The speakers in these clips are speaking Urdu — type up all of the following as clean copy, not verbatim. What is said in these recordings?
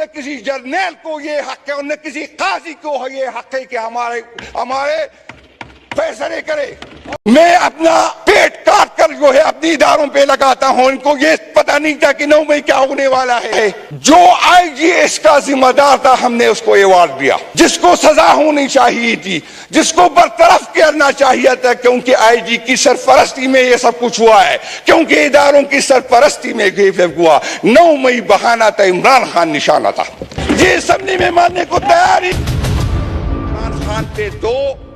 نہ کسی جرنیل کو یہ حق ہے اور نہ کسی قاضی کو یہ حق ہے کہ ہمارے فیصلے کرے. میں اپنا پیٹ کاٹ کر جو ہے اپنی اداروں پہ لگاتا ہوں. ان کو یہ پتہ نہیں تھا کہ 9 مئی کیا ہونے والا ہے. جو آئی جی ایس کا ذمہ دار تھا ہم نے اس کو ایوارڈ دیا, جس کو سزا ہونی چاہیے تھی, جس کو برطرف کرنا چاہیے تھا, کیونکہ آئی جی کی سرپرستی میں یہ سب کچھ ہوا ہے, کیونکہ اداروں کی سرپرستی میں یہ ہوا. 9 مئی بہانہ تھا, عمران خان نشانہ تھا. یہ اسمبلی میں ماننے کو تیار ہی. عمران خان پہ 2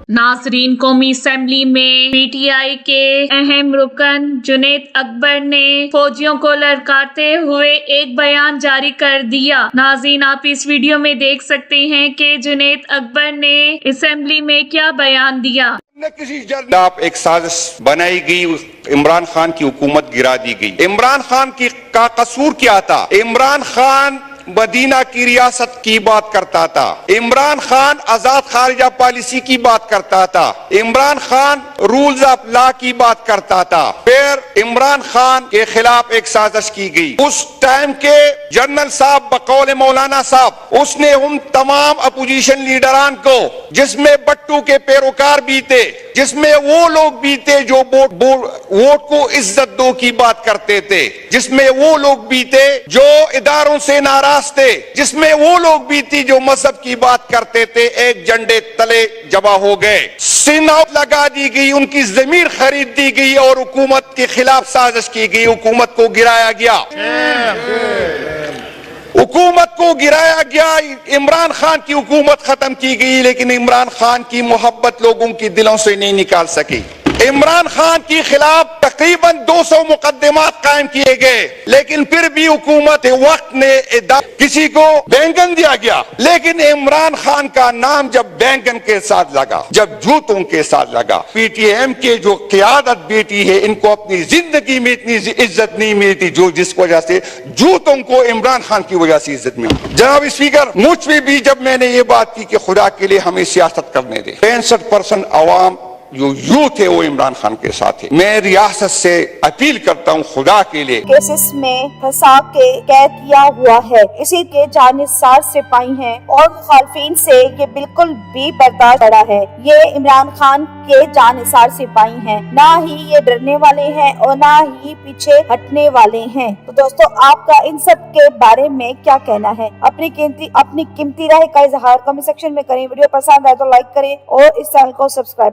ناظرین, قومی اسمبلی میں پی ٹی آئی کے اہم رکن جنید اکبر نے فوجیوں کو للکارتے ہوئے ایک بیان جاری کر دیا. ناظرین, آپ اس ویڈیو میں دیکھ سکتے ہیں کہ جنید اکبر نے اسمبلی میں کیا بیان دیا. آپ ایک سازش بنائی گئی, عمران خان کی حکومت گرا دی گئی. عمران خان کا قصور کیا تھا؟ عمران خان مدینہ کی ریاست کی بات کرتا تھا, عمران خان آزاد خارجہ پالیسی کی بات کرتا تھا, Imran Khan rules of law کی بات کرتا تھا. پھر عمران خان کے خلاف ایک سازش کی گئی. اس ٹائم کے جنرل صاحب بقول مولانا صاحب, اس نے ان تمام اپوزیشن لیڈران کو, جس میں بٹو کے پیروکار بھی تھے, جس میں وہ لوگ بھی تھے جو ووٹ کو عزت دو کی بات کرتے تھے, جس میں وہ لوگ بھی تھے جو اداروں سے ناراض تھے, جس میں وہ لوگ بھی تھی جو مذہب کی بات کرتے تھے, ایک جھنڈے تلے جمع ہو گئے. سیناؤ لگا دی گئی, ان کی ضمیر خرید دی گئی اور حکومت کے خلاف سازش کی گئی. حکومت کو گرایا گیا, حکومت کو گرایا گیا. عمران خان کی حکومت ختم کی گئی, لیکن عمران خان کی محبت لوگوں کی دلوں سے نہیں نکال سکی. عمران خان کے خلاف تقریباً 200 مقدمات قائم کیے گئے, لیکن پھر بھی حکومت وقت نے کسی کو بینگن دیا گیا. لیکن عمران خان کا نام جب بینگن کے ساتھ لگا, جب جوتوں کے ساتھ لگا, پی ٹی ایم کے جو قیادت بیٹی ہے, ان کو اپنی زندگی میں اتنی عزت نہیں ملتی جس وجہ سے جوتوں کو عمران خان کی وجہ سے عزت ملی. جناب اسپیکر, مجھ پہ بھی جب میں نے یہ بات کی کہ خدا کے لیے ہمیں سیاست کرنے دے, 65% عوام جو یوتھ ہے وہ عمران خان کے ساتھ ہے. میں ریاست سے اپیل کرتا ہوں خدا کے لیے, کیسز میں پھنسا کے قید کیا ہوا ہے, اسی کے جانثار سپاہی ہیں اور مخالفین سے یہ بالکل بھی برداشت پڑا ہے. یہ عمران خان کے جانثار سپاہی ہیں, نہ ہی یہ ڈرنے والے ہیں اور نہ ہی پیچھے ہٹنے والے ہیں. تو دوستو, آپ کا ان سب کے بارے میں کیا کہنا ہے؟ اپنی قیمتی رائے کا اظہار کمنٹ سیکشن میں کریں. ویڈیو پسند آئے تو لائک کریں اور اس چینل کو سبسکرائب